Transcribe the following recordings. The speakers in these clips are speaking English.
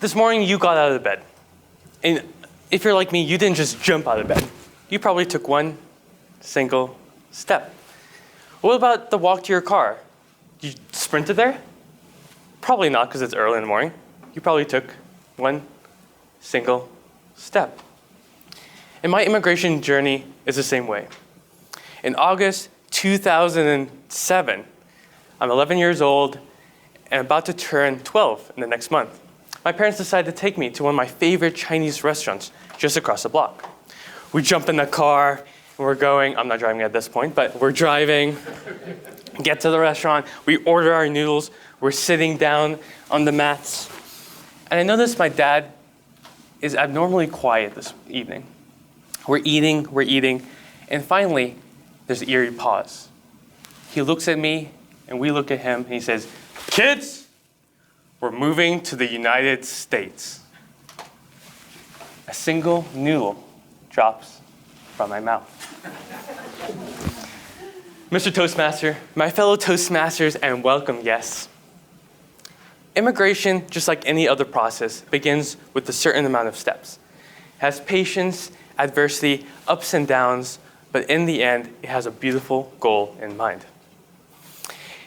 This morning, you got out of bed. And if you're like me, you didn't just jump out of bed. You probably took one single step. What about the walk to your car? You sprinted there? Probably not, because it's early in the morning. You probably took one single step. And my immigration journey is the same way. In August 2007, I'm 11 years old and about to turn 12 in the next month. My parents decided to take me to one of my favorite Chinese restaurants just across the block. We jump in the car and we're going, I'm not driving at this point, but we're driving, get to the restaurant, we order our noodles, we're sitting down on the mats. And I noticed my dad is abnormally quiet this evening. We're eating, and finally, there's an eerie pause. He looks at me, and we look at him, and he says, "Kids, we're moving to the United States." A single noodle drops from my mouth. Mr. Toastmaster, my fellow Toastmasters, and welcome guests. Immigration, just like any other process, begins with a certain amount of steps. It has patience, adversity, ups and downs, but in the end, it has a beautiful goal in mind.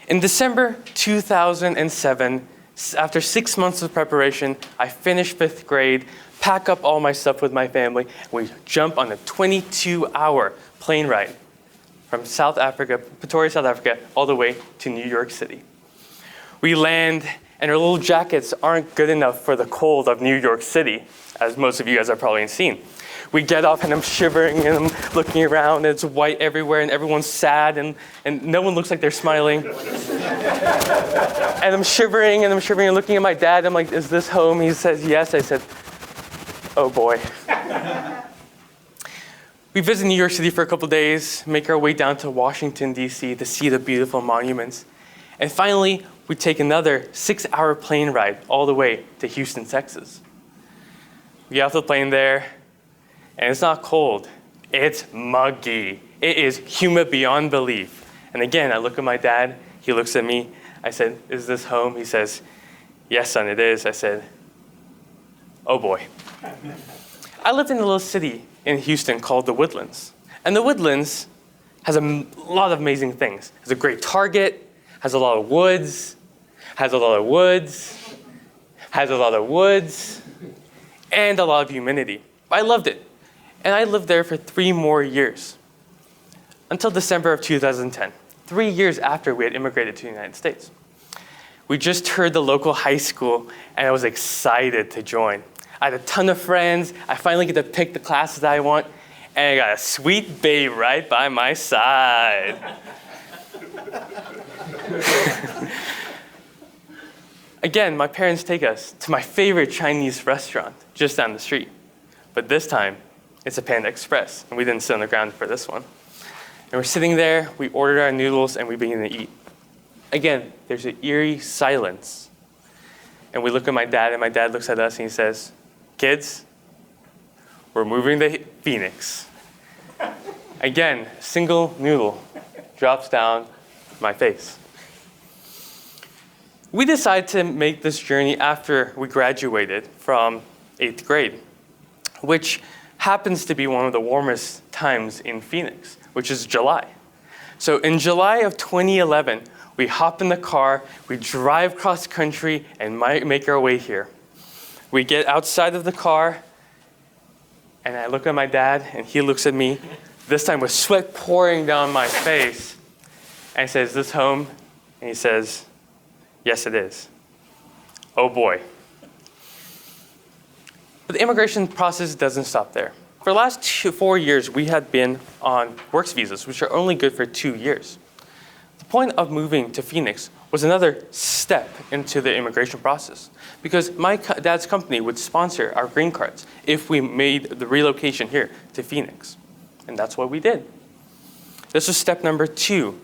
In December 2007, after 6 months of preparation, I finished 5th grade, pack up all my stuff with my family, and we jump on a 22-hour plane ride from South Africa, Pretoria, South Africa, all the way to New York City. We land, and our little jackets aren't good enough for the cold of New York City, as most of you guys have probably seen. We get off, and I'm shivering, and I'm looking around, and it's white everywhere, and everyone's sad, and no one looks like they're smiling. And I'm shivering, and looking at my dad. I'm like, "Is this home?" He says, "Yes." I said, "Oh boy." We visit New York City for a couple days, make our way down to Washington, D.C. to see the beautiful monuments. And finally, we take another 6-hour plane ride all the way to Houston, Texas. We get off the plane there, and it's not cold, it's muggy. It is humid beyond belief. And again, I look at my dad, he looks at me. I said, "Is this home?" He says, "Yes, son, it is." I said, "Oh boy." I lived in a little city in Houston called The Woodlands. And The Woodlands has a lot of amazing things. It has a great Target, has a lot of woods, has a lot of woods, has a lot of woods, and a lot of humidity. I loved it. And I lived there for 3 more years, until December of 2010, 3 years after we had immigrated to the United States. We just toured the local high school, and I was excited to join. I had a ton of friends. I finally get to pick the classes that I want, and I got a sweet babe right by my side. Again, my parents take us to my favorite Chinese restaurant just down the street. But this time, it's a Panda Express, and we didn't sit on the ground for this one. And we're sitting there, we ordered our noodles, and we begin to eat. Again, there's an eerie silence. And we look at my dad, and my dad looks at us, and he says, "Kids, we're moving to Phoenix." Again, single noodle drops down my face. We decided to make this journey after we graduated from 8th grade, which happens to be one of the warmest times in Phoenix, which is July. So in July of 2011, we hop in the car, we drive cross country, and make our way here. We get outside of the car, and I look at my dad, and he looks at me, this time with sweat pouring down my face, and he says, "Is this home?" And he says, "Yes, it is." Oh boy. But the immigration process doesn't stop there. For the last 4 years, we had been on works visas, which are only good for 2 years. The point of moving to Phoenix was another step into the immigration process, because my dad's company would sponsor our green cards if we made the relocation here to Phoenix. And that's what we did. This was step number 2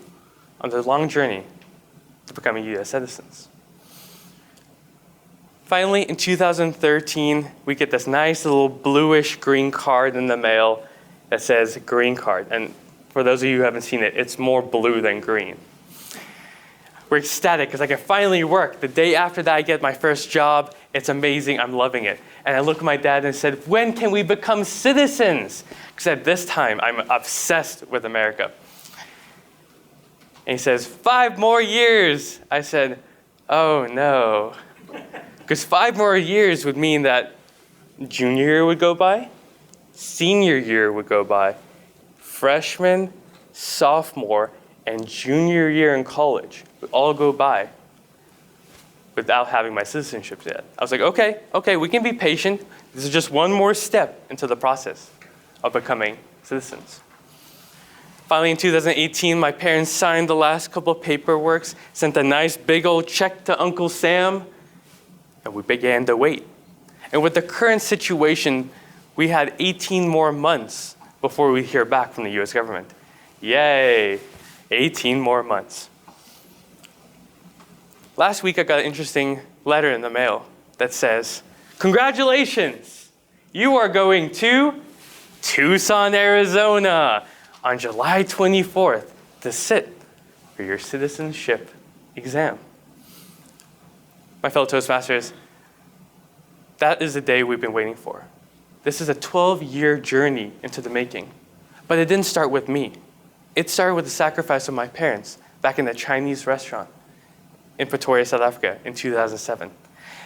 on the long journey to becoming U.S. citizens. Finally, in 2013, we get this nice little bluish green card in the mail that says green card. And for those of you who haven't seen it, it's more blue than green. We're ecstatic because I can finally work. The day after that, I get my first job. It's amazing. I'm loving it. And I looked at my dad and said, when can we become citizens? Because at this time, I'm obsessed with America. And he says, 5 more years. I said, oh no. Because 5 more years would mean that junior year would go by, senior year would go by, freshman, sophomore, and junior year in college would all go by without having my citizenship yet. I was like, okay, we can be patient. This is just one more step into the process of becoming citizens. Finally, in 2018, my parents signed the last couple of paperwork, sent a nice big old check to Uncle Sam, and we began to wait. And with the current situation, we had 18 more months before we hear back from the US government. Yay, 18 more months. Last week, I got an interesting letter in the mail that says, congratulations, you are going to Tucson, Arizona on July 24th to sit for your citizenship exam. My fellow Toastmasters, that is the day we've been waiting for. This is a 12-year journey into the making. But it didn't start with me. It started with the sacrifice of my parents back in the Chinese restaurant in Pretoria, South Africa in 2007.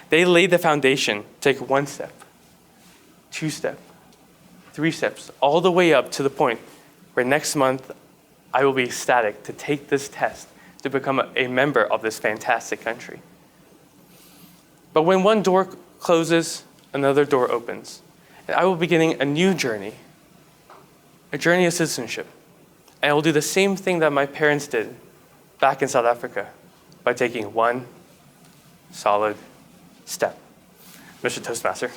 They laid the foundation to take 1 step, 2 steps, 3 steps, all the way up to the point where next month I will be ecstatic to take this test to become a member of this fantastic country. But when one door closes, another door opens. And I will be beginning a new journey, a journey of citizenship. And I will do the same thing that my parents did back in South Africa by taking 1 solid step. Mr. Toastmaster.